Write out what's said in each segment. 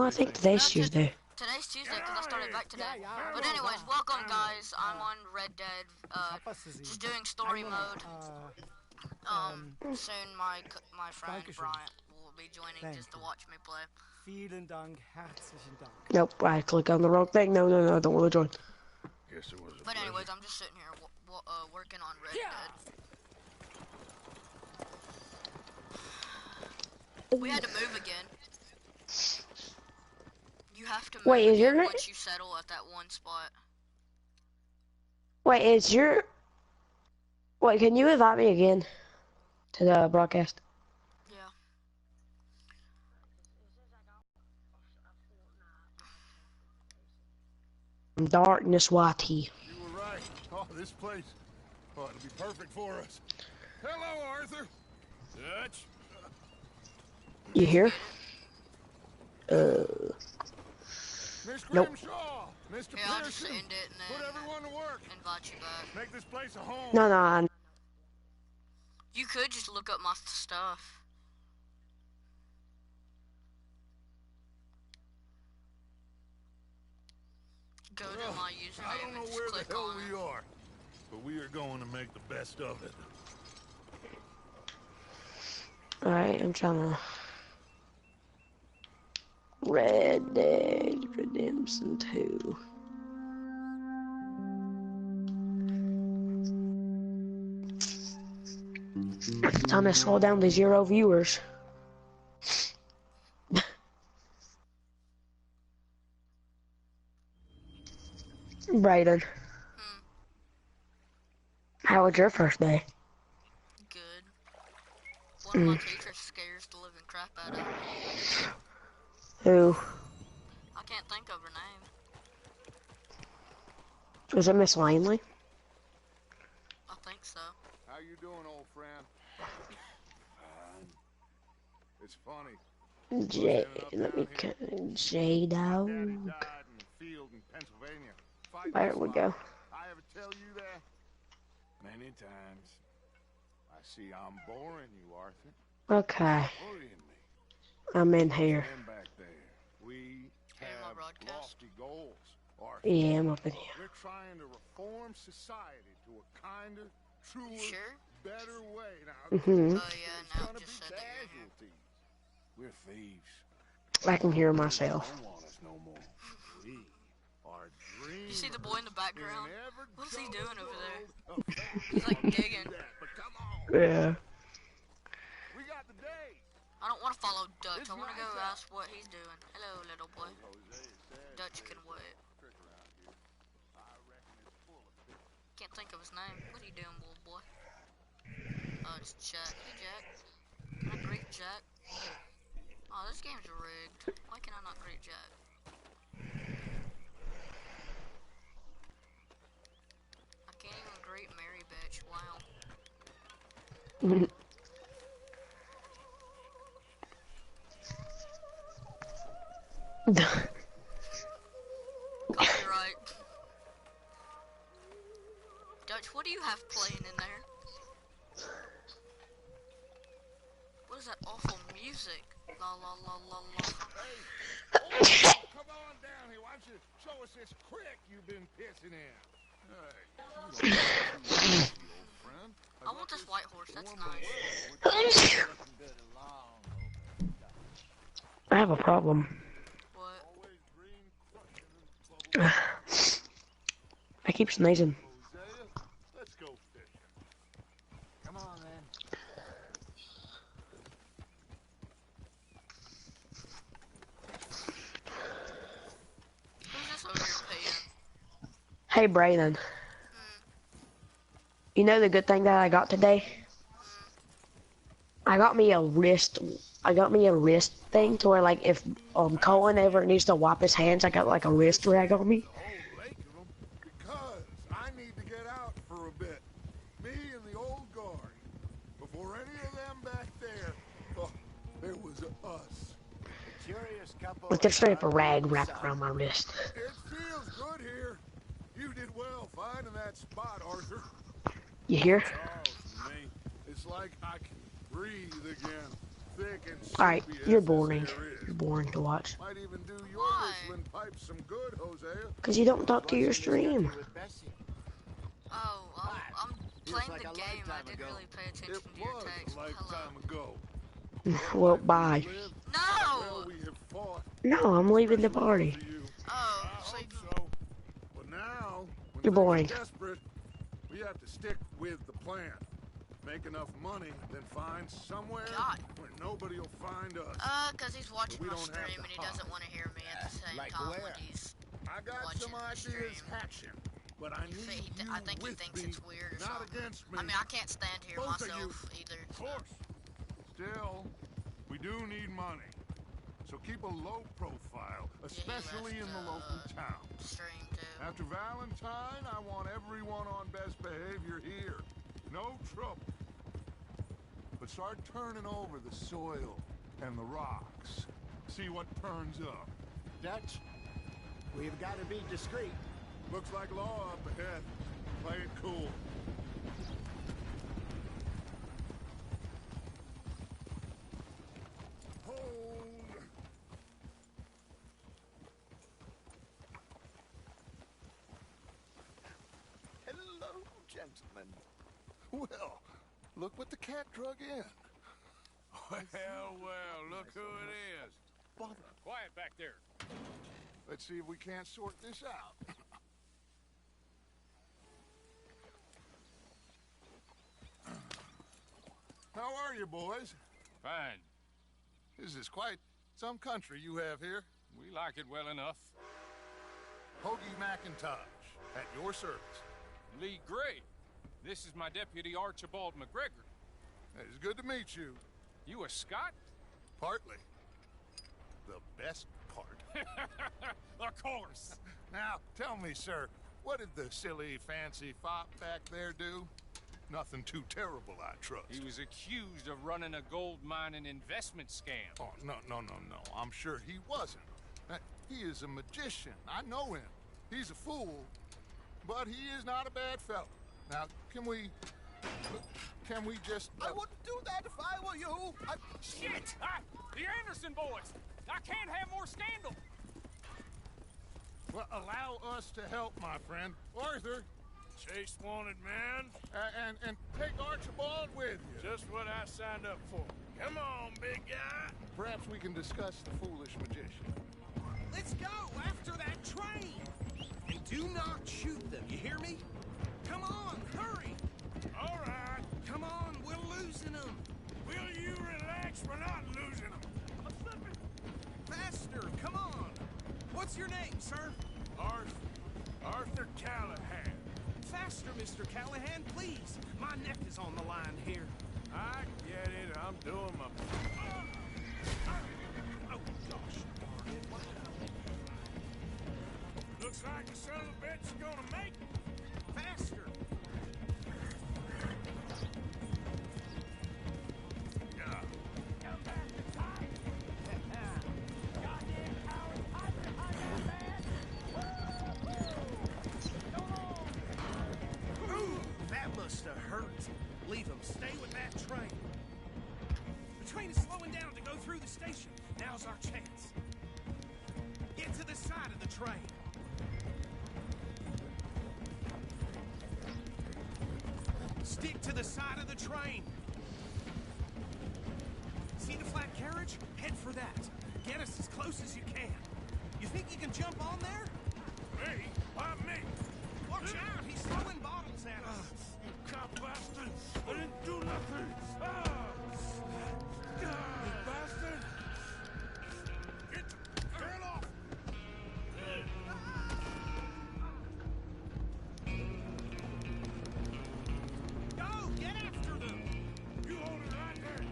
I think today's Tuesday. Today's Tuesday because I started back today. But anyways, welcome guys. I'm on Red Dead. Just doing story mode. Soon my friend Bryant will be joining just to watch me play. Vielen Dank, herzlichen Dank. Nope, I clicked on the wrong thing. No, I don't want to join. But anyways, I'm just sitting here working on Red Dead. We had to move again. You have to move again once you settle at that one spot. Wait, Wait, can you invite me again to the broadcast? Yeah. Darkness YT. You were right. Oh, this place. Oh, it'll be perfect for us. Hello, Arthur. Dutch. You here? Miss Nope. Grimshaw, Mr. Yeah, I'll just Pearson, end it and then put everyone to work. Invite you back. Make this place a home. No. You could just look up my stuff. Go to my username. I don't know where the hell we are, but we are going to make the best of it. Alright, I'm trying to... Red Dead Redemption 2. Time to scroll down to 0 viewers. Brayden. How was your first day? Good. One of my teachers scares the living crap out of me. Who? I can't think of her name. Was it Miss Langley? I think so. How you doing, old friend? It's funny. jdawg. There we go. I ever tell you that? Many times. I see I'm boring you, Arthur. Okay. Worrying me. I'm in here. Back there. We have lofty goals, Arthur. Yeah, I'm up in here. We're trying to reform society to a kinder, truer, better way. Now, Oh yeah, now just said that you're here. We're thieves. I can hear myself. Don't want us no more. We are dreamers. You see the boy in the background? What is he doing over there? He's like digging. But come on. Yeah. We got the day. I don't want to follow Dutch. I want to go ask what he's doing. Hello, little boy. Dutch can wait. Can't think of his name. What are you doing, little boy? Oh, it's Jack. Hey, Jack. Can I greet Jack? Oh, this game's rigged. Why can I not greet Jack? I can't even greet Mary, bitch. Wow. Copyright. Dutch, what do you have playing in there? What is that awful music? La la la la la. Hey, come on down here. Why don't you show us this crick you've been pissing in? Hey, I want this white horse. That's nice. I have a problem. What? I keep sneezing. Let's go fishing. Come on, man. Who's this over here paying? Hey, Brayden. You know the good thing that I got today? I got me a wrist thing to where, like, if Colin ever needs to wipe his hands, I got like a wrist rag on me. Because I need to get out for a bit. Me and the old guard. Before any of them back there, there was us. Curious couple. Like, there's straight up a rag wrapped around my wrist. It feels good here. You did well finding that spot, Arthur. You hear? Oh, me. It's like I can breathe again. thick and Alright, soupy you're as this boring. air is. You're boring to watch. Might even do your Why? whistling pipes some good, Hosea. Because you don't talk to your stream. Oh, I'm playing like the a game. I lifetime didn't ago. really pay It attention to your was text. a lifetime Hello. ago. Well, bye. No! Well, we have fought. No, I'm leaving the Especially party. those of you. Oh, I so hope you so. But now, when You're things are boring. desperate, we have to stick with the plan. Make enough money, then find somewhere God. where nobody will find us. Cause he's watching We my don't have stream to and he hide. doesn't want to hear me at the same Like time where? when he's I got watching some the ideas stream. hatching, but I need you I think he with thinks me, it's weird or not something. against me. I mean, I can't stand here Both of you. myself either. Of course. Still, we do need money. So keep a low profile, especially in the local town. Stream too. After Valentine, I want everyone on best behavior here. No trouble. But start turning over the soil and the rocks. See what turns up. Dutch, we've got to be discreet. Looks like law up ahead. Play it cool. Hold. Hello, gentlemen. Well, look what the cat drug in. Well, look who it is. Bother. Quiet back there. Let's see if we can't sort this out. How are you, boys? Fine. This is quite some country you have here. We like it well enough. Hoagie McIntosh, at your service. Lee Gray. This is my deputy Archibald McGregor. It's good to meet you. You a Scot? Partly. The best part. Of course. Now, tell me, sir, what did the silly, fancy fop back there do? Nothing too terrible, I trust. He was accused of running a gold mining investment scam. Oh, no. I'm sure he wasn't. He is a magician. I know him. He's a fool, but he is not a bad fellow. Now, can we just... I wouldn't do that if I were you. Shit! The Anderson boys! I can't have more scandal! Well, allow us to help, my friend. Arthur, Chase wanted man, and take Archibald with you. just what I signed up for. Come on, big guy. Perhaps we can discuss the foolish magician. Let's go after that train! And do not shoot them, you hear me? Come on, hurry! All right. Come on, we're losing them! Will you relax? We're not losing them. I'm slipping! Faster, come on! What's your name, sir? Arthur Callahan. Faster, Mr. Callahan, please! My neck is on the line here. I get it. I'm doing my... Oh, gosh darn it. What happened? Looks like the son of a bitch is gonna make it. Faster! Ooh, that must have hurt. Leave him. Stay with that train. The train is slowing down to go through the station. Now's our chance. Get to the side of the train. Stick to the side of the train. See the flat carriage? Head for that. Get us as close as you can. You think you can jump on there? Me? Why me? Watch out! He's throwing bottles at us. You cop bastard! I didn't do nothing! You bastard! Get off! Go! Get after them! You hold it right there!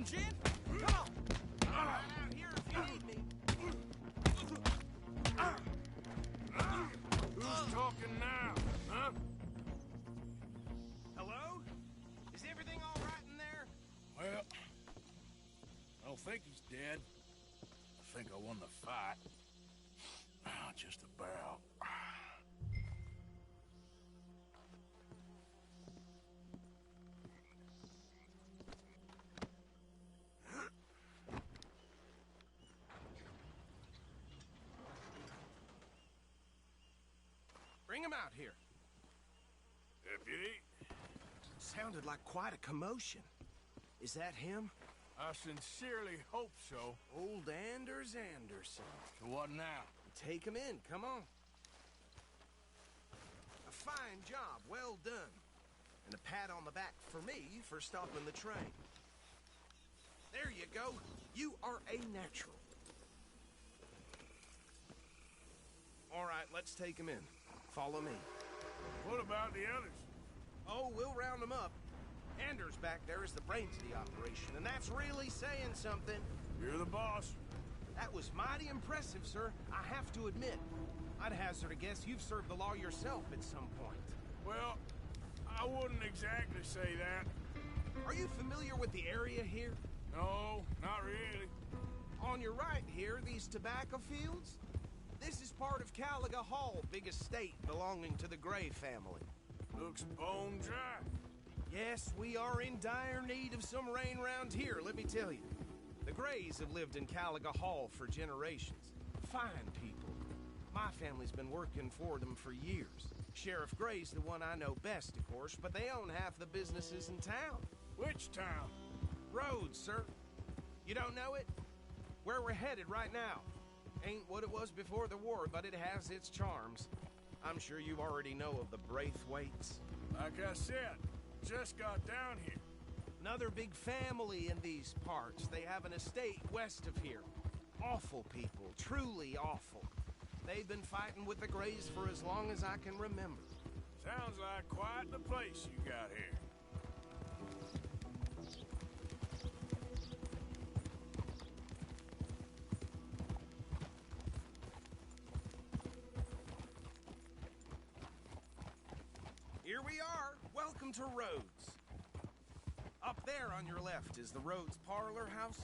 something, Jen? Come on. I'm out here if you need me. Who's talking now, huh? Hello? Is everything all right in there? Well, I don't think he's dead. I think I won the fight. Just about. Bring him out here. Deputy, Sounded like quite a commotion. Is that him? I sincerely hope so. Old Anders Anderson. So what now? Take him in, come on. A fine job, well done. And a pat on the back for me for stopping the train. There you go. You are a natural. All right, let's take him in. Follow me. What about the others? Oh, we'll round them up. Anders back there is the brains of the operation, and that's really saying something. You're the boss. That was mighty impressive, sir. I have to admit. I'd hazard a guess you've served the law yourself at some point. Well, I wouldn't exactly say that. Are you familiar with the area here? No, not really. On your right here, these tobacco fields? This is part of Caliga Hall, big estate belonging to the Gray family. Looks bone dry. Yes, we are in dire need of some rain round here, let me tell you. The Grays have lived in Caliga Hall for generations. Fine people. My family's been working for them for years. Sheriff Gray's the one I know best, of course, but they own half the businesses in town. Which town? Rhodes, sir. You don't know it? Where we're headed right now. Ain't what it was before the war, but it has its charms. I'm sure you already know of the Braithwaites. Like I said, just got down here. Another big family in these parts. They have an estate west of here. Awful people, truly awful. They've been fighting with the Grays for as long as I can remember. Sounds like quite the place you got here. Here we are. Welcome to Rhodes. Up there on your left is the Rhodes Parlor House.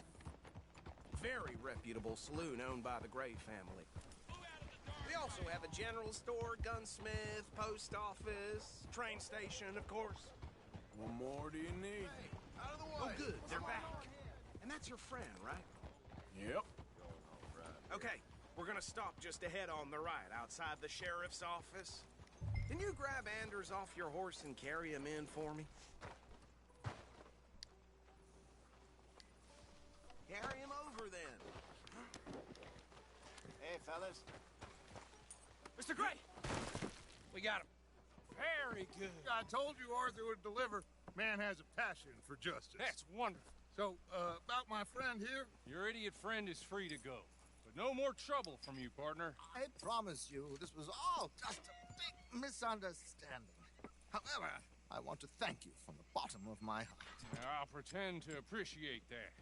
Very reputable saloon owned by the Gray family. We also have a general store, gunsmith, post office, train station, of course. What more do you need? Out of the way. Oh, good. They're back. And that's your friend, right? Yep. Okay. We're gonna stop just ahead on the right, outside the sheriff's office. Can you grab Anders off your horse and carry him in for me? Carry him over, then. Hey, fellas. Mr. Gray! We got him. Very good. I told you Arthur would deliver. Man has a passion for justice. That's wonderful. So, about my friend here? Your idiot friend is free to go. But no more trouble from you, partner. I promise you, this was all just a big misunderstanding. However, I want to thank you from the bottom of my heart. I'll pretend to appreciate that.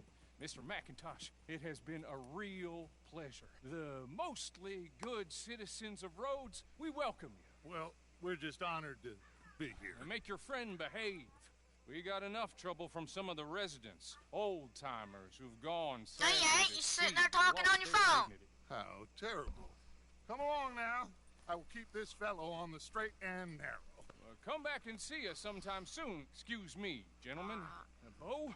Mr. McIntosh, it has been a real pleasure. The mostly good citizens of Rhodes, we welcome you. Well, we're just honored to be here. And make your friend behave. We got enough trouble from some of the residents, old-timers who've gone... No, you ain't. You sitting there talking on your phone. How terrible. Come along now. I will keep this fellow on the straight and narrow. Come back and see us sometime soon. Excuse me, gentlemen. Bo,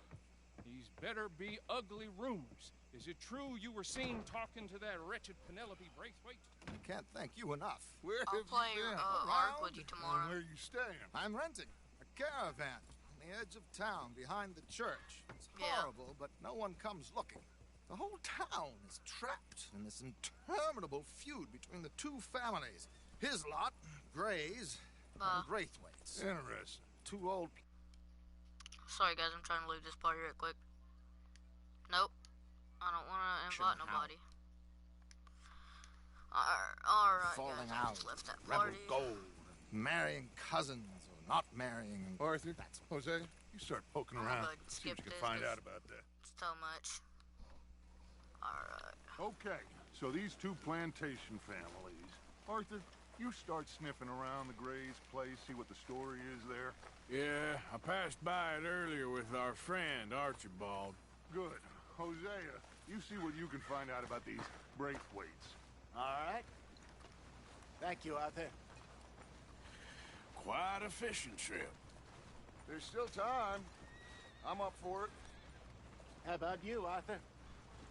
these better be ugly rumors. Is it true you were seen talking to that wretched Penelope Braithwaite? I can't thank you enough. Where I'll have play you been? Ark with you And tomorrow. where you staying? I'm renting a caravan on the edge of town behind the church. It's Yeah. horrible, but no one comes looking. The whole town is trapped in this interminable feud between the two families. His lot, Gray's, and Braithwaite's. Interesting. Two old... Sorry, guys, I'm trying to leave this party real quick. Nope. I don't want to invite nobody. Alright, falling guys, I out, just left that rebel party. gold, marrying cousins or not marrying. Arthur, That's Jose, you start poking I'm around. gonna See what skip you can this, find 'cause out about that. It's so much. Alright. Okay, so these two plantation families. Arthur, you start sniffing around the Gray's place, see what the story is there. Yeah, I passed by it earlier with our friend, Archibald. Good. Hosea, you see what you can find out about these Braithwaites. All right. Thank you, Arthur. Quite a fishing trip. There's still time. I'm up for it. How about you, Arthur?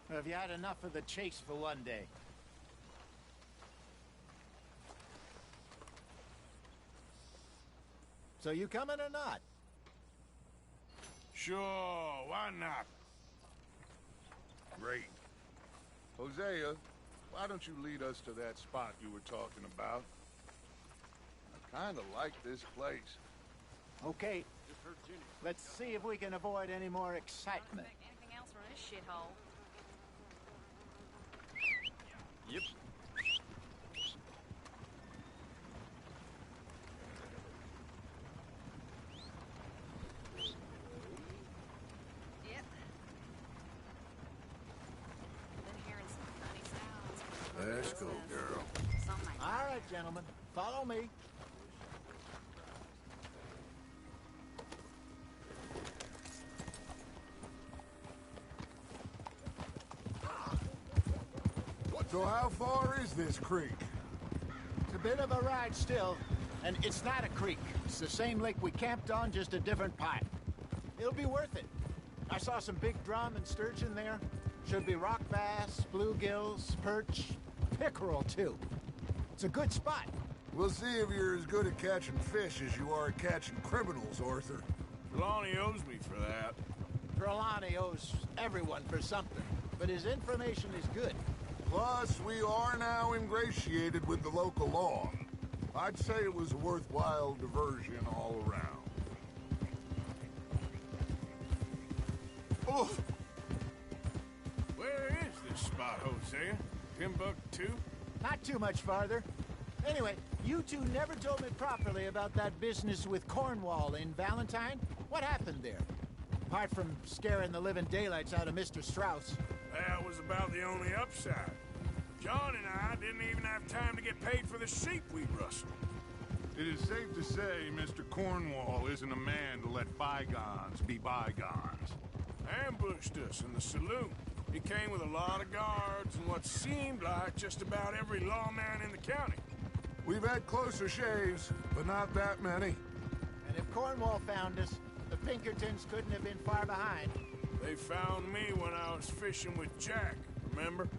Or have you had enough of the chase for one day? So you coming or not? Sure, why not? Great. Hosea, why don't you lead us to that spot you were talking about? I kind of like this place. Okay. Let's see if we can avoid any more excitement. Anything else from this shithole? Yep. Yep. Been hearing some funny sounds. Let's go, girl. Something like All right, gentlemen. Follow me. So how far is this creek? It's a bit of a ride still, and it's not a creek. It's the same lake we camped on, just a different pipe. It'll be worth it. I saw some big drum and sturgeon there. Should be rock bass, bluegills, perch, pickerel too. It's a good spot. We'll see if you're as good at catching fish as you are at catching criminals, Arthur. Trelawney owes me for that. Trelawney owes everyone for something, but his information is good. Plus, we are now ingratiated with the local law. I'd say it was a worthwhile diversion all around. Oh! Where is this spot, Hosea? Timbuktu? Not too much farther. Anyway, you two never told me properly about that business with Cornwall in Valentine. What happened there? Apart from scaring the living daylights out of Mr. Strauss. That was about the only upside. John and I didn't even have time to get paid for the sheep we rustled. It is safe to say Mr. Cornwall isn't a man to let bygones be bygones. Ambushed us in the saloon. He came with a lot of guards and what seemed like just about every lawman in the county. We've had closer shaves, but not that many. And if Cornwall found us, the Pinkertons couldn't have been far behind. They found me when I was fishing with Jack, remember?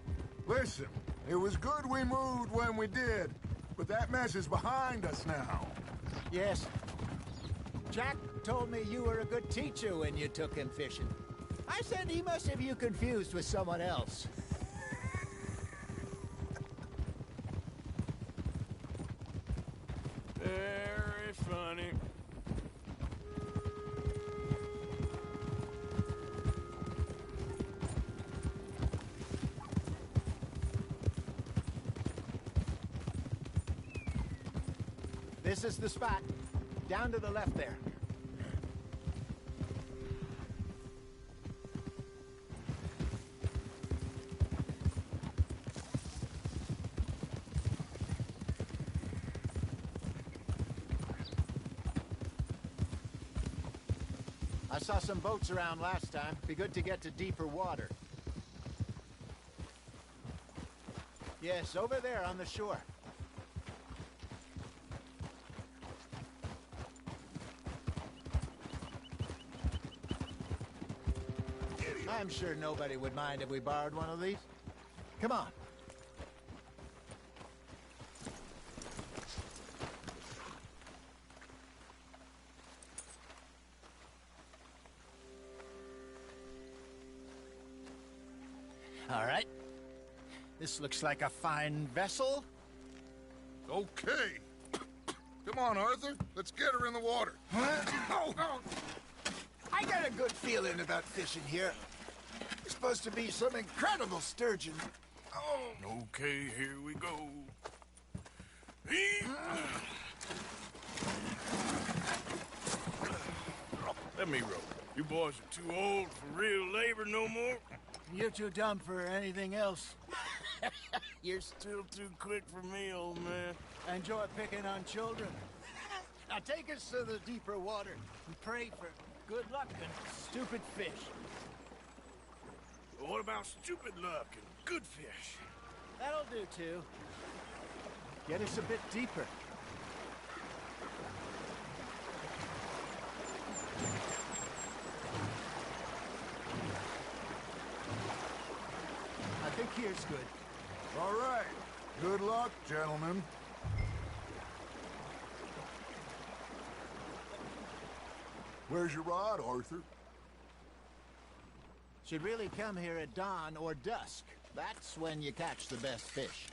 Listen, it was good we moved when we did, but that mess is behind us now. Yes. Jack told me you were a good teacher when you took him fishing. I said he must have you confused with someone else. Very funny. This is the spot. Down to the left there. I saw some boats around last time. Be good to get to deeper water. Yes, over there on the shore. I'm sure nobody would mind if we borrowed one of these. Come on. All right. This looks like a fine vessel. Okay. Come on, Arthur. Let's get her in the water. Oh, I got a good feeling about fishing here. It's supposed to be some incredible sturgeon. Oh. Okay, here we go. Let me row. You boys are too old for real labor no more? You're too dumb for anything else. You're still too quick for me, old man. Enjoy picking on children. Now take us to the deeper water and pray for good luck and stupid fish. But what about stupid luck and good fish? That'll do, too. Get us a bit deeper. I think here's good. All right. Good luck, gentlemen. Where's your rod, Arthur? Should really come here at dawn or dusk. That's when you catch the best fish.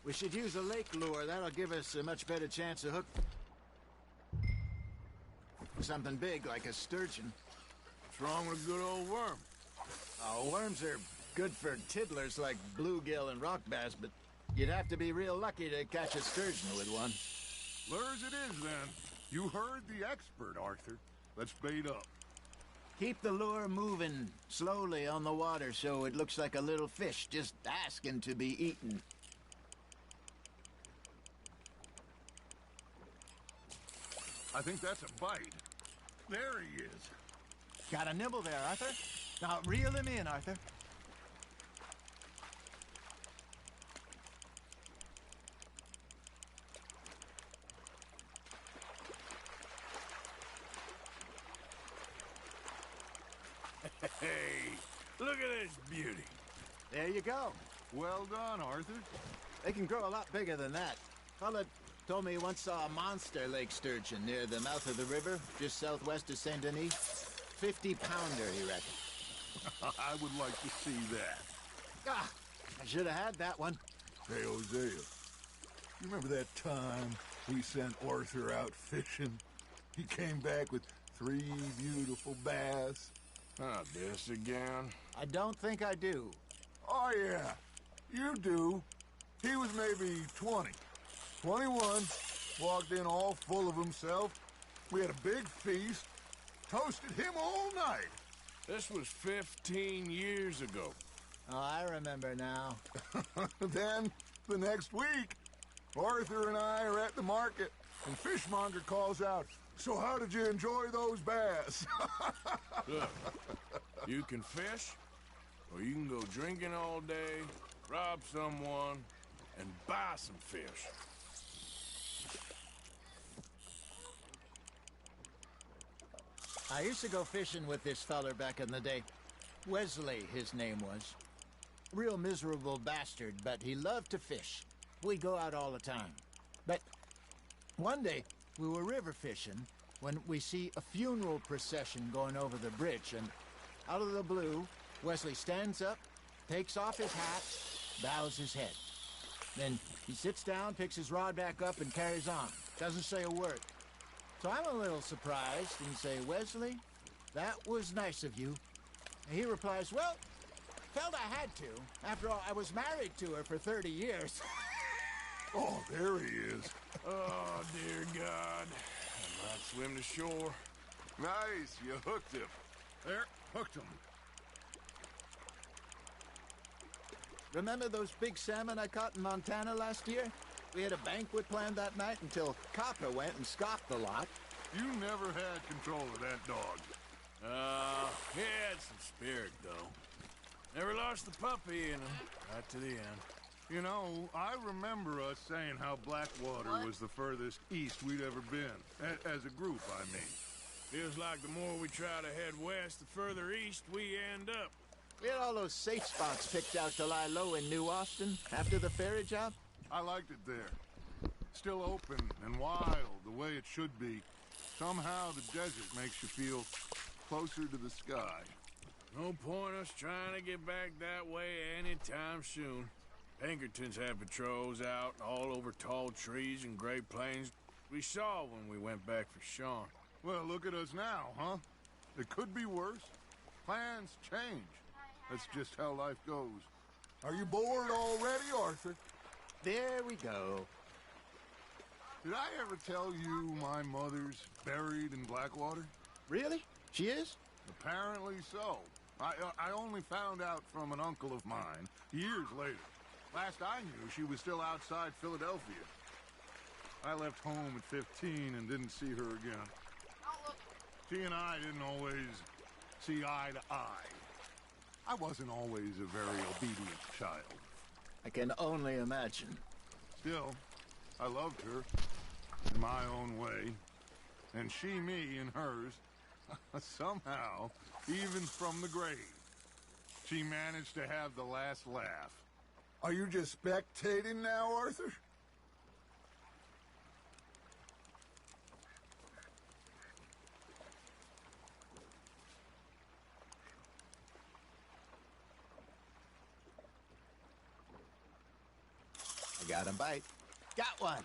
We should use a lake lure. That'll give us a much better chance to hook something big like a sturgeon. What's wrong with a good old worm? Oh, worms are good for tiddlers like bluegill and rock bass, but you'd have to be real lucky to catch a sturgeon with one. Lures it is, then. You heard the expert, Arthur. Let's bait up. Keep the lure moving slowly on the water so it looks like a little fish just asking to be eaten. I think that's a bite. There he is. Got a nibble there, Arthur. Now reel him in, Arthur. Hey, look at this beauty. There you go. Well done, Arthur. They can grow a lot bigger than that. Fella told me he once saw a monster lake sturgeon near the mouth of the river, just southwest of Saint Denis. 50-pounder, he reckoned. I would like to see that. Ah, I should have had that one. Hey, Hosea, you remember that time we sent Arthur out fishing? He came back with 3 beautiful bass. Not this again. I don't think I do. Oh, yeah, you do. He was maybe 20. 21, walked in all full of himself. We had a big feast, toasted him all night. This was 15 years ago. Oh, I remember now. Then, the next week, Arthur and I are at the market, and Fishmonger calls out, "So how did you enjoy those bass?" Look, you can fish, or you can go drinking all day, rob someone, and buy some fish. I used to go fishing with this feller back in the day. Wesley, his name was. Real miserable bastard, but he loved to fish. We'd go out all the time. But one day, we were river fishing when we see a funeral procession going over the bridge, and out of the blue, Wesley stands up, takes off his hat, bows his head. Then he sits down, picks his rod back up, and carries on. Doesn't say a word. So I'm a little surprised and say, "Wesley, that was nice of you." And he replies, "Well, felt I had to. After all, I was married to her for 30 years. Oh, there he is. Oh, dear God. I might swim to shore. Nice, you hooked him. There, hooked him. Remember those big salmon I caught in Montana last year? We had a banquet planned that night until Copper went and scoffed the lot. You never had control of that dog. He had some spirit, though. Never lost the puppy in him, right to the end. You know, I remember us saying how Blackwater was the furthest east we'd ever been. As a group, I mean. Feels like the more we try to head west, the further east we end up. We had all those safe spots picked out to lie low in New Austin after the ferry job. I liked it there. Still open and wild, the way it should be. Somehow the desert makes you feel closer to the sky. No point us trying to get back that way anytime soon. Pinkertons had patrols out all over tall trees and Great Plains. We saw when we went back for Sean. Well, look at us now, huh? It could be worse. Plans change. That's just how life goes. Are you bored already, Arthur? There we go. Did I ever tell you my mother's buried in Blackwater? Really? She is? Apparently so. I only found out from an uncle of mine years later. Last I knew, she was still outside Philadelphia. I left home at 15 and didn't see her again. She and I didn't always see eye to eye. I wasn't always a very obedient child. I can only imagine. Still, I loved her in my own way. And she me in hers. Somehow, even from the grave, she managed to have the last laugh. Are you just spectating now, Arthur? I got a bite. Got one.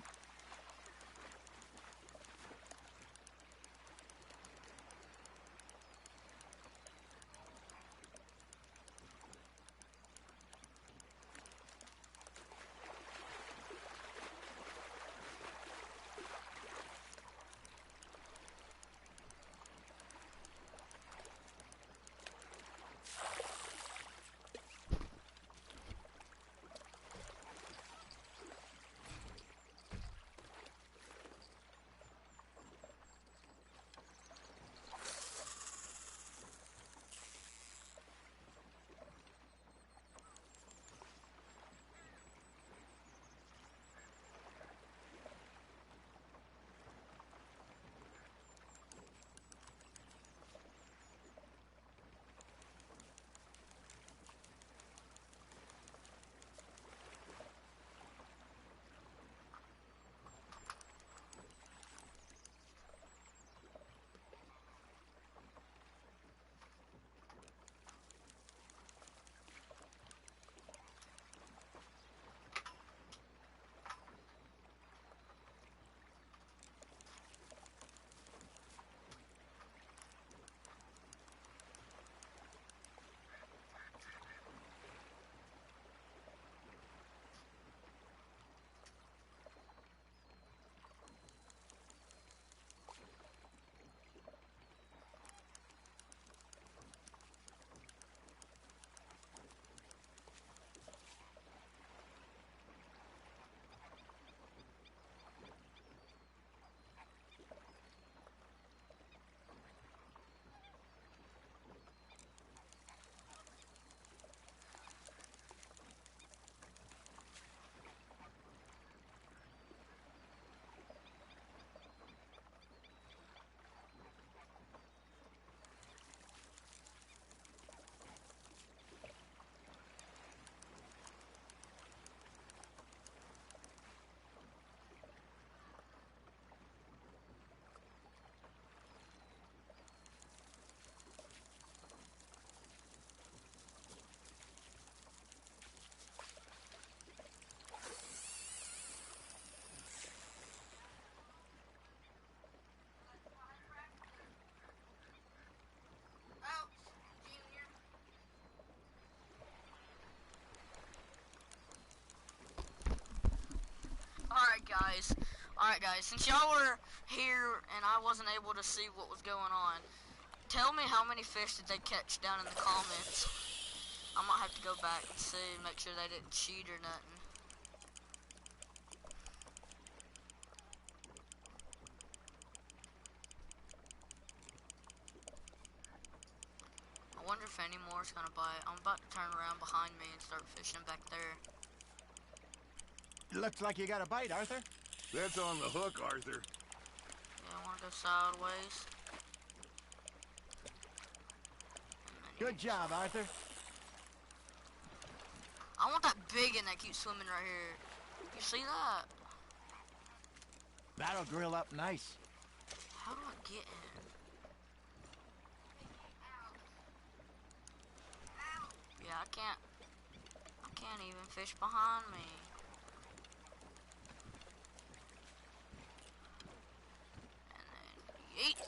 Alright guys, since y'all were here and I wasn't able to see what was going on, tell me how many fish did they catch down in the comments. I might have to go back and see and make sure they didn't cheat or nothing. I wonder if any more is gonna bite. I'm about to turn around behind me and start fishing back there. Looks like you got a bite, Arthur. That's on the hook, Arthur. Yeah, I wanna go sideways. Good job, Arthur. I want that big one that keeps swimming right here. You see that? That'll grill up nice. How do I get in? Yeah, I can't even fish behind me. And then yeet.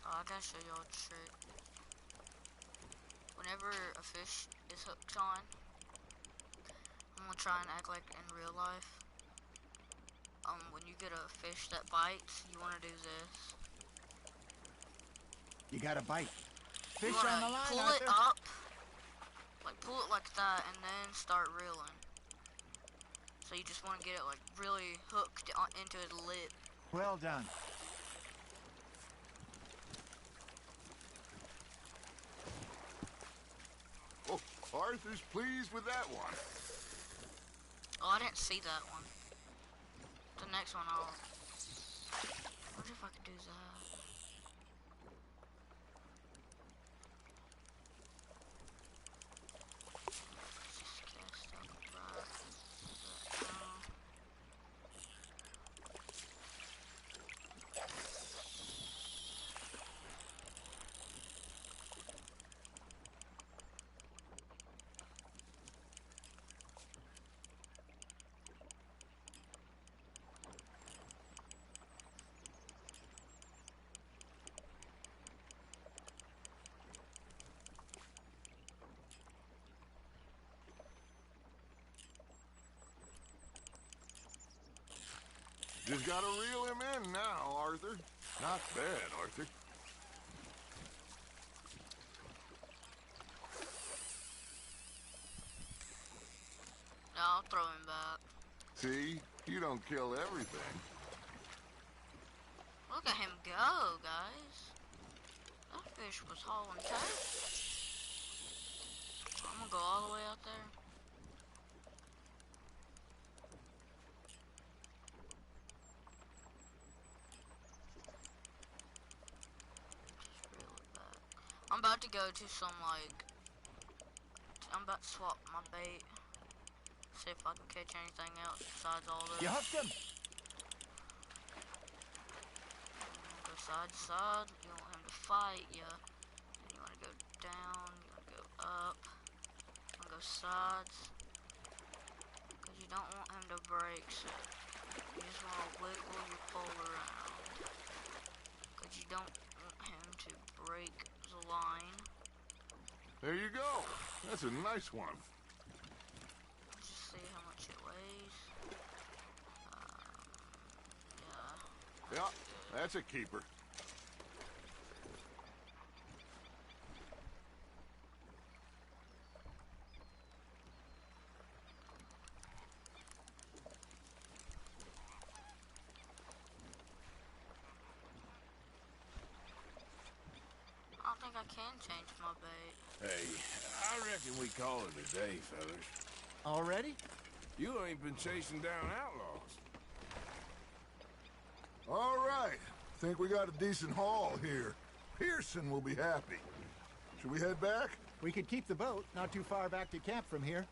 Oh, I gotta show y'all a trick. Whenever a fish is hooked on, I'm gonna try and act like in real life. when you get a fish that bites, you want to do this. You got a bite. You Fish want on the to line, pull Arthur. it up, like pull it like that, and then start reeling. So you just want to get it like really hooked into his lip. Well done. Oh, Arthur's pleased with that one. Oh, I didn't see that one. The next one, I wonder if I could do that. Just cast out the back. Just gotta reel him in now, Arthur. Not bad, Arthur. No, I'll throw him back. See? You don't kill everything. Look at him go, guys. That fish was hauling tight. I'm gonna go all the way out there. I'm about to go to some, like, I'm about to swap my bait. See if I can catch anything else besides all this. You hooked him. Go side to side. You want him to fight you. And you want to go down. You want to go up. You want to go sides. Because you don't want him to break. So you just want to wiggle your pole around. Because you don't want him to break the line. There you go. That's a nice one. Just see how much it weighs. Yeah. Yeah, that's a keeper. I don't think I can change my bait. Hey, I reckon we call it a day, fellas. Already? You ain't been chasing down outlaws. All right. Think we got a decent haul here. Pearson will be happy. Should we head back? We could keep the boat not too far back to camp from here.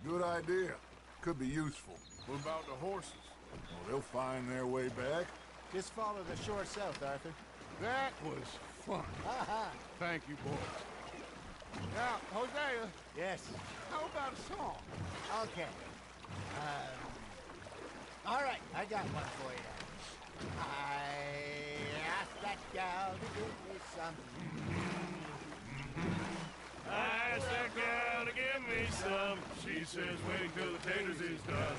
Good idea. Could be useful. What about the horses? Well, they'll find their way back. Just follow the shore south, Arthur. That was fun. Ha Thank you, boys. Now, Hosea, Yes. how about a song? Okay. All right, I got one for you. I asked that gal to give me some. I asked that gal to give me some. She says wait till the taters is done.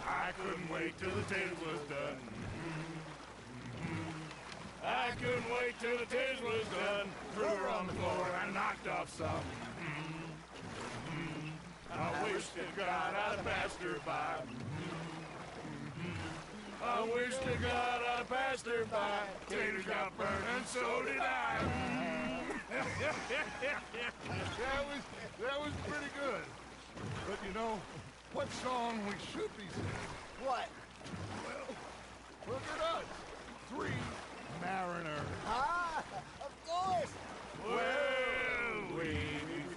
I couldn't wait till the taters was done. I couldn't wait till the taters was done. Threw her on the floor and knocked off some. I wish to God I'd passed her by. I wish to God I'd passed her by. Taters got burned and so did I. That was pretty good. But you know, what song we should be singing? What? Well, look at us. 3 mariners. Ah, of course. Well, we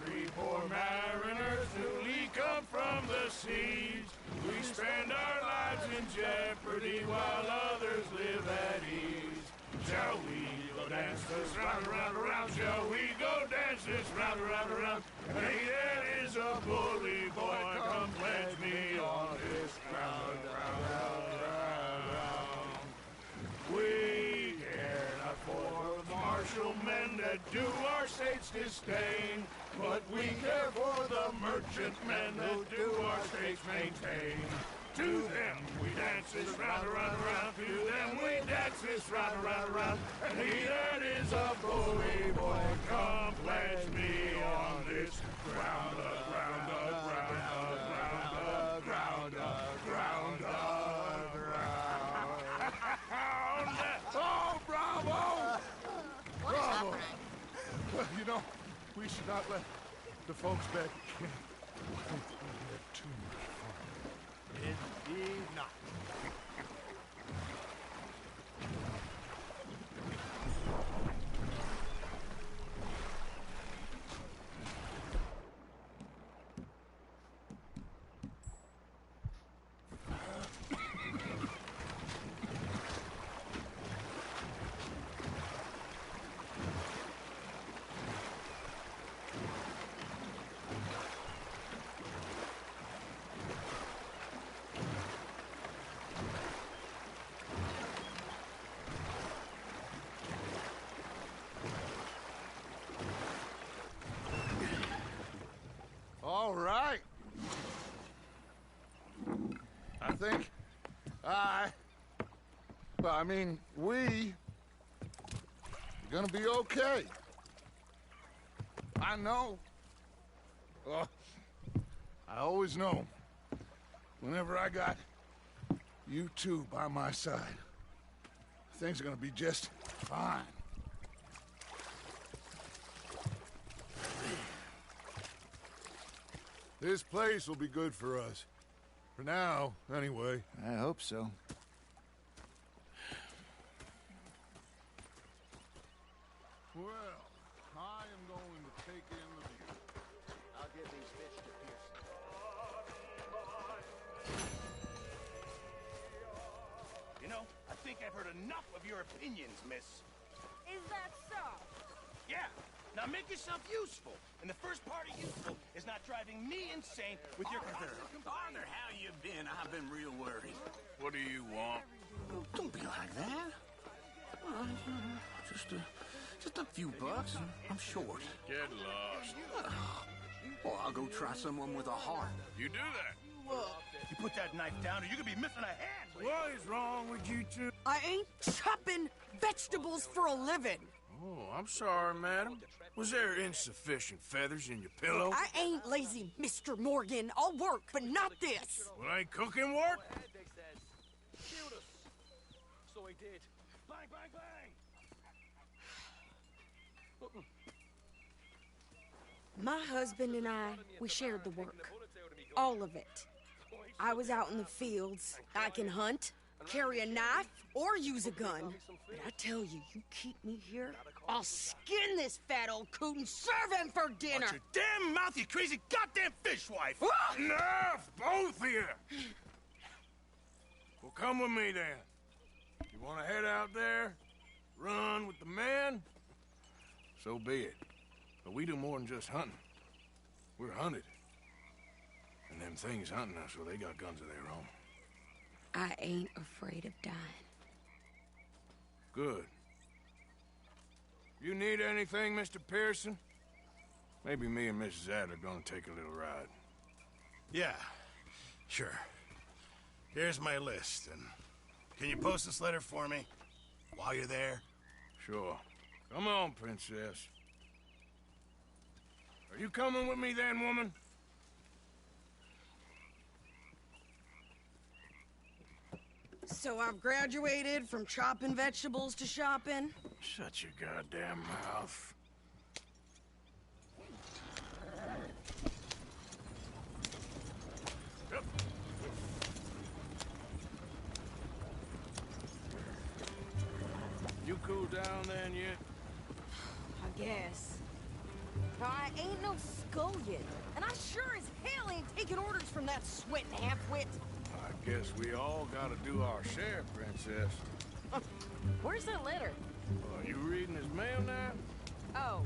3 poor mariners newly come from the seas. We spend our lives in jeopardy while others live at ease. Shall we go dance this round, around, around? Shall we go dance this round, around, around? Hey, that is a bully boy. Come pledge me on this round, round, round, round, round. We care not for the martial men that do our state's disdain, but we care for the merchant men that do our states maintain. to them we dance this round, around, around. To them we dance this round, around, around. And he that is a bully boy, come pledge me on this ground, ground, ground, ground, ground, ground, ground. Oh, bravo! What is happening? Well, you know, we should not let the folks back at camp think we had too much fun. Indeed not. All right. I think we are gonna be okay. I know. I always know. Whenever I got you two by my side, things are gonna be just fine. This place will be good for us. For now, anyway. I hope so. Well, I am going to take in the view. I'll give these fish to Pearson. You know, I think I've heard enough of your opinions, miss. Is that so? Yeah. Now make yourself useful. And the first part of useful is not driving me insane with your Arthur, how you been? I've been real worried. What do you want? Oh, don't be like that. Just a few bucks. I'm short. Get lost. Well, I'll go try someone with a heart. You do that? You put that knife down or you're gonna be missing a hand. What is wrong with you two? I ain't chopping vegetables for a living. Oh, I'm sorry, madam. Was there insufficient feathers in your pillow? I ain't lazy, Mr. Morgan. I'll work, but not this. Well, ain't cooking work? Shoot us. So he did. Bang, bang, bang. My husband and I, we shared the work. All of it. I was out in the fields. I can hunt, carry a knife, or use a gun. But I tell you, you keep me here, I'll skin this fat old coot and serve him for dinner. Watch your damn mouth, you crazy goddamn fishwife. Enough, both of you. Well, come with me then. You want to head out there, run with the men? So be it. But we do more than just hunting. We're hunted. And them things hunting us, well, they got guns of their own. I ain't afraid of dying. Good. You need anything, Mr. Pearson? Maybe me and Mrs. Adler are gonna take a little ride. Yeah, sure. Here's my list, and can you post this letter for me while you're there? Sure. Come on, princess. Are you coming with me then, woman? So I've graduated from chopping vegetables to shopping? Shut your goddamn mouth. Yep. You cool down then yet? I guess. Now, I ain't no scullion, and I sure as hell ain't taking orders from that sweating half-wit. I guess we all gotta do our share, princess. Where's that letter? You reading his mail now? Oh,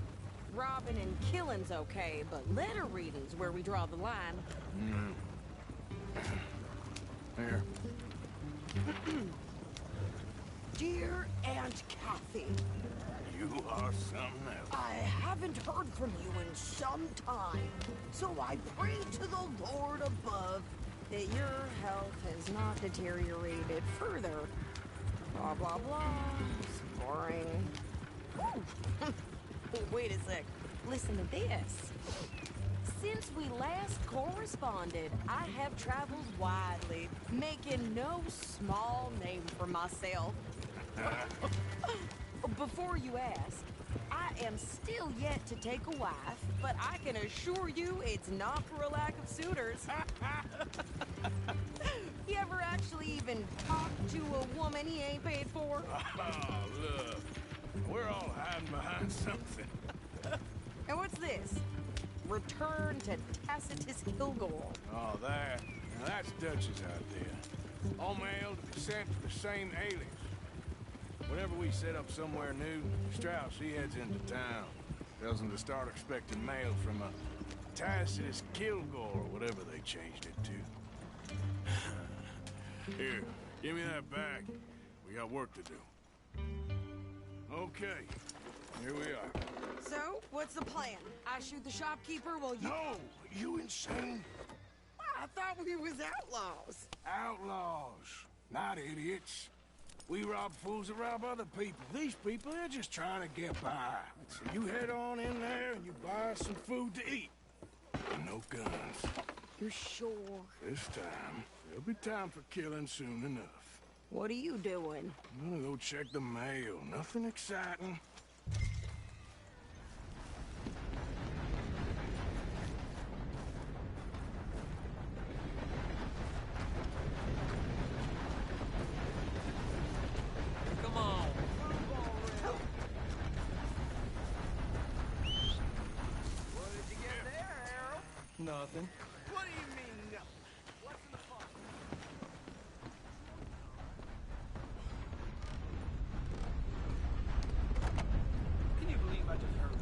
robbing and killing's okay, but letter reading's where we draw the line. Here. Dear Aunt Kathy, You are something else. I haven't heard from you in some time, so I pray to the Lord above that your health has not deteriorated further. Blah, blah, blah. It's boring. Wait a sec. Listen to this. Since we last corresponded, I have traveled widely, making no small name for myself. Before you ask, I am still yet to take a wife, but I can assure you it's not for a lack of suitors. You ever actually even talked to a woman he ain't paid for? Oh, look. We're all hiding behind something. And what's this? Return to Tacitus Kilgore. Oh, that. Now that's Dutch's idea. All mail to be sent to the same alias. Whenever we set up somewhere new, Strauss, he heads into town. Tells them to start expecting mail from a Tacitus Kilgore, or whatever they changed it to. Here, give me that bag. We got work to do. Okay, here we are. So, what's the plan? I shoot the shopkeeper while you... No! You insane? I thought we was outlaws. Outlaws, not idiots. We rob fools that rob other people. These people, they're just trying to get by. So you head on in there and you buy some food to eat. And no guns. You're sure? This time, there'll be time for killing soon enough. What are you doing? I'm gonna go check the mail. Nothing exciting. Nothing. What do you mean, no? What's in the fun? Can you believe I just heard one?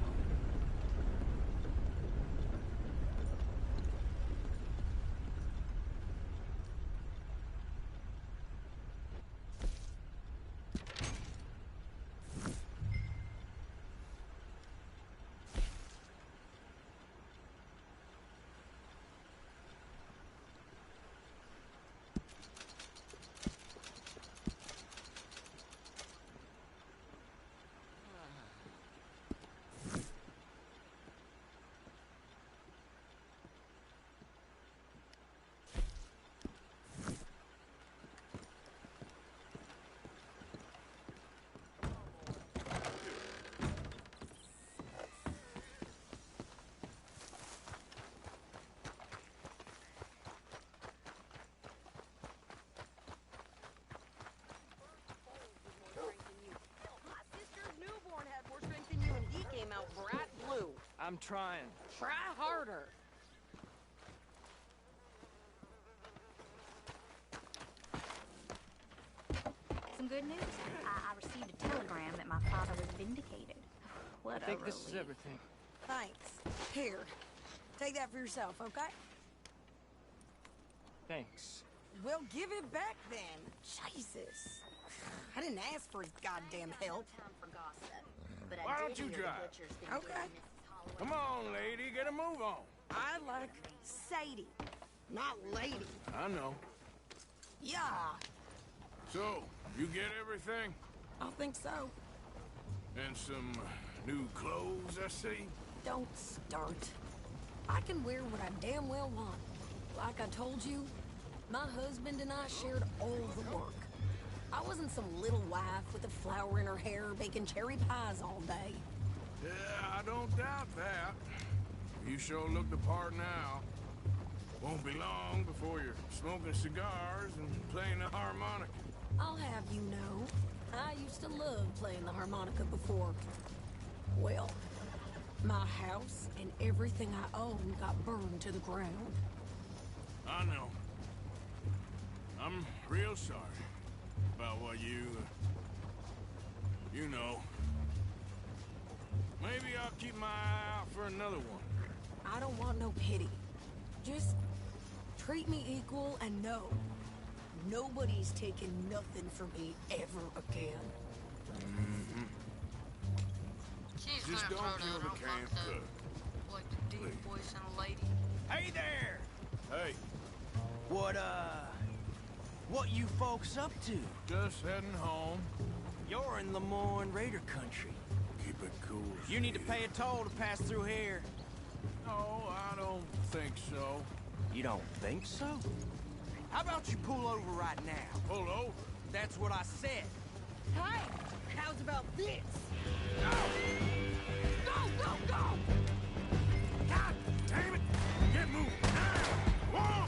I'm trying. Try harder. Some good news. I received a telegram that my father was vindicated. What I think a this is relief. everything. Thanks. Here. Take that for yourself, okay? Thanks. Well, give it back then. Jesus. I didn't ask for his goddamn help. Why don't you drive? Okay. Come on, lady, get a move on. I like Sadie, not lady. I know. Yeah. So, you get everything? I think so. And some new clothes, I see? Don't start. I can wear what I damn well want. Like I told you, my husband and I shared all the work. I wasn't some little wife with a flower in her hair baking cherry pies all day. Yeah, I don't doubt that. You sure look the part now. Won't be long before you're smoking cigars and playing the harmonica. I'll have you know, I used to love playing the harmonica before. Well, my house and everything I own got burned to the ground. I know. I'm real sorry about what you know. Maybe I'll keep my eye out for another one. I don't want no pity. Just treat me equal and know nobody's taking nothing from me ever again. Mm-hmm. She's Just gonna don't throw kill down the on canned like cook. the deep voice and a lady. Hey there! Hey. What you folks up to? Just heading home. You're in Lemoyne Raider country. Keep it cool. You need to pay a toll to pass through here. No, I don't think so. You don't think so? How about you pull over right now? Pull over? That's what I said. Hey, how's about this? Go! Go, go, go! God damn it! Get moving! Now! Whoa!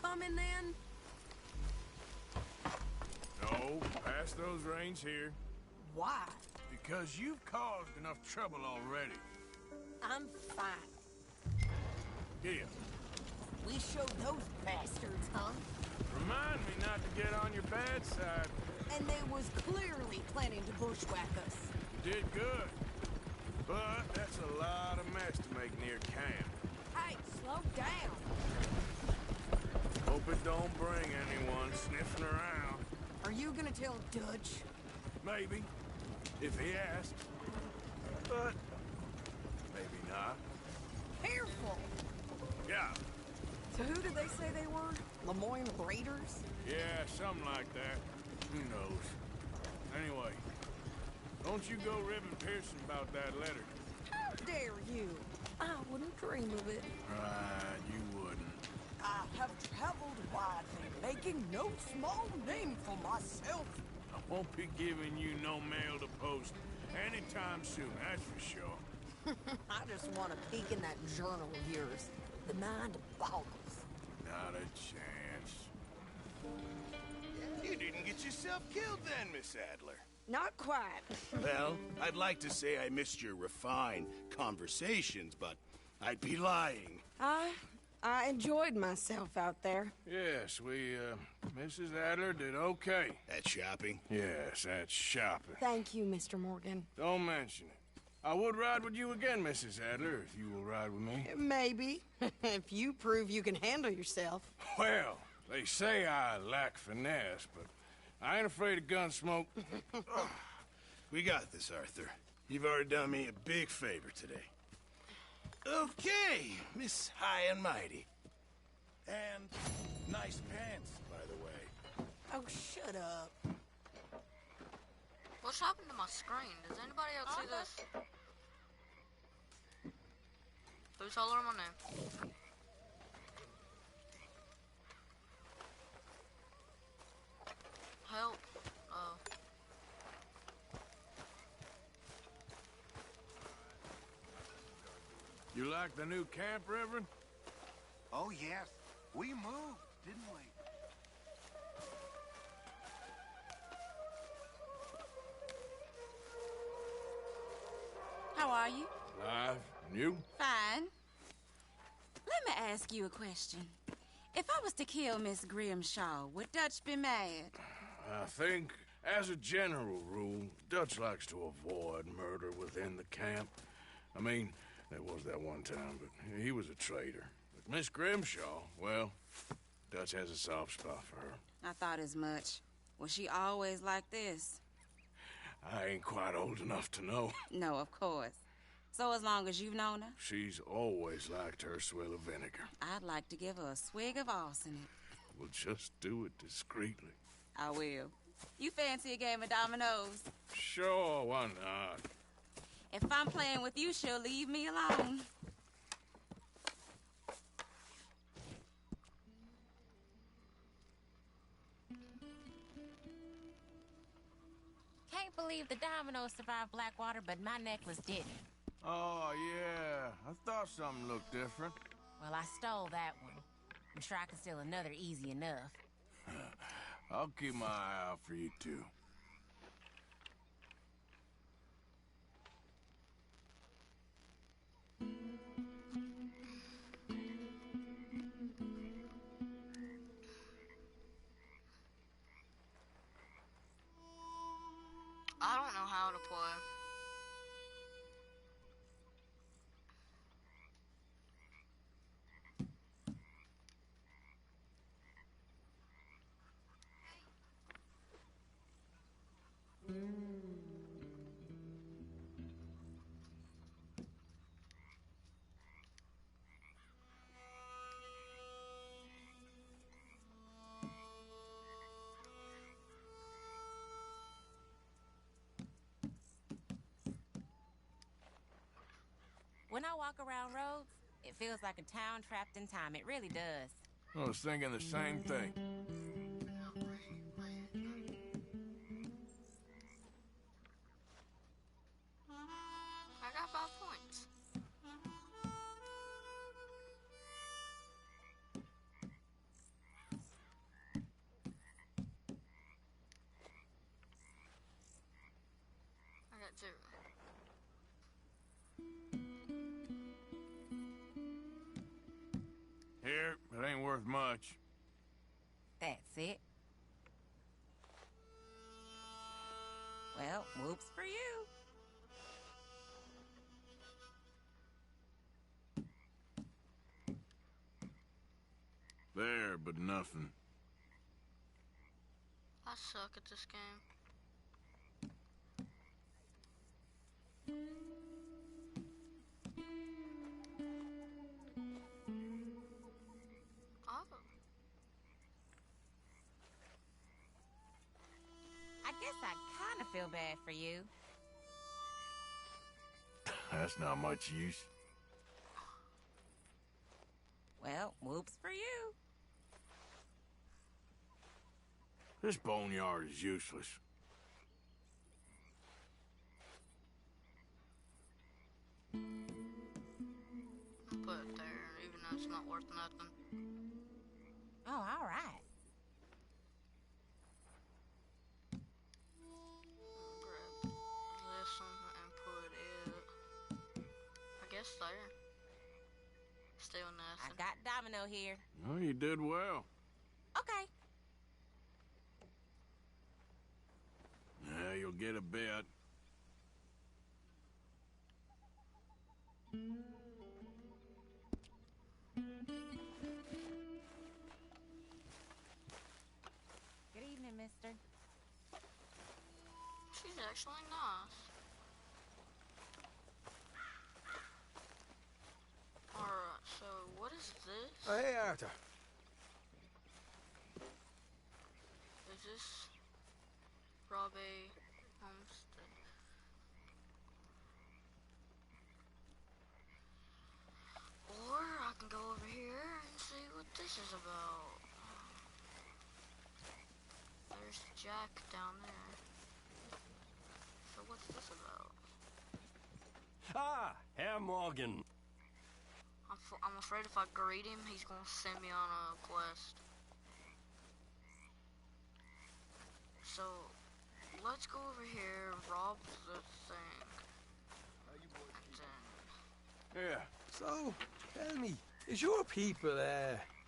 Coming then? No, pass those reins here. Why? Because you've caused enough trouble already. I'm fine. Here. We showed those bastards, huh? Remind me not to get on your bad side. And they was clearly planning to bushwhack us. You did good. But that's a lot of mess to make near camp. Hey, slow down. Hope it don't bring anyone sniffing around. Are you gonna tell Dutch? Maybe. If he asked. But maybe not. Careful! Yeah. So who did they say they were? Lemoyne Raiders? Yeah, something like that. Who knows? Anyway, don't you go ribbing Pearson about that letter. How dare you? I wouldn't dream of it. Right, you wouldn't. I have traveled widely, making no small name for myself. I won't be giving you no mail to post anytime soon, that's for sure. I just want to peek in that journal of yours. The mind boggles. Not a chance. You didn't get yourself killed then, Miss Adler. Not quite. Well, I'd like to say I missed your refined conversations, but I'd be lying. I enjoyed myself out there. Yes, Mrs. Adler did okay. At shopping? Yes, at shopping. Thank you, Mr. Morgan. Don't mention it. I would ride with you again, Mrs. Adler, if you will ride with me. Maybe. If you prove you can handle yourself. Well, they say I lack finesse, but I ain't afraid of gun smoke. We got this, Arthur. You've already done me a big favor today. Okay, Miss High and Mighty. And nice pants, by the way. Oh, shut up. What's happened to my screen? Does anybody else see this? Who's hollering my name? Help. Oh. You like the new camp, Reverend? Oh, yes. We moved, didn't we? How are you? Alive. And you? Fine. Let me ask you a question. If I was to kill Miss Grimshaw, would Dutch be mad? I think, as a general rule, Dutch likes to avoid murder within the camp. I mean, there was that one time, but he was a traitor. Miss Grimshaw, well, Dutch has a soft spot for her. I thought as much. Was she always like this? I ain't quite old enough to know. No, of course. So as long as you've known her? She's always liked her swill of vinegar. I'd like to give her a swig of arsenic. We'll just do it discreetly. I will. You fancy a game of dominoes? Sure, why not? If I'm playing with you, she'll leave me alone. Can't believe the dominoes survived Blackwater, but my necklace didn't. Oh, yeah. I thought something looked different. Well, I stole that one. I'm sure I can steal another easy enough. I'll keep my eye out for you, too. I don't know how to play. When I walk around roads, it feels like a town trapped in time. It really does. I was thinking the same thing. I got 5 points. I got 0. Here, it ain't worth much. That's it. Well, whoops for you. There, but nothing. I suck at this game. Oh. I guess I kind of feel bad for you. That's not much use. Well, whoops for you. This boneyard is useless. I'll put it there, even though it's not worth nothing. Oh, all right. I'll grab this one and put it, I guess, there. Still nothing. I got Domino here. Oh, you did well. Okay. Yeah, you'll get a bit. Good evening, mister. She's actually nice. Alright, so what is this? Oh, hey, Arthur. Is this Robbie Homestead? Or I can go over here and see what this is about. There's Jack down there. So what's this about? Ah, Herr Morgan. I'm afraid if I greet him, he's gonna send me on a quest. So, let's go over here, rob the thing. And then... Yeah. So, tell me, is your people,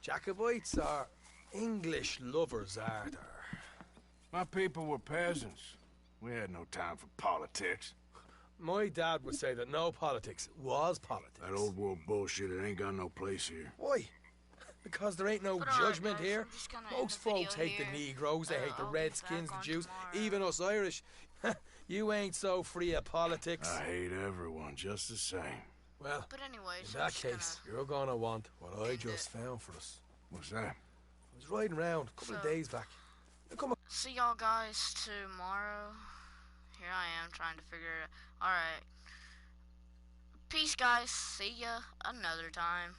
Jacobites or English lovers, Arthur? My people were peasants. We had no time for politics. My dad would say that no politics was politics. That old world bullshit, it ain't got no place here. Why? Because there ain't no judgment here. Most folks hate the Negroes, they hate the Redskins, the Jews, even us Irish. You ain't so free of politics. I hate everyone just the same. Well, but anyways, in that case, you're gonna want what I just found for us. What's that? I was riding around a couple of days back. See y'all guys tomorrow. Here I am trying to figure it out. Alright. Peace, guys. See ya another time.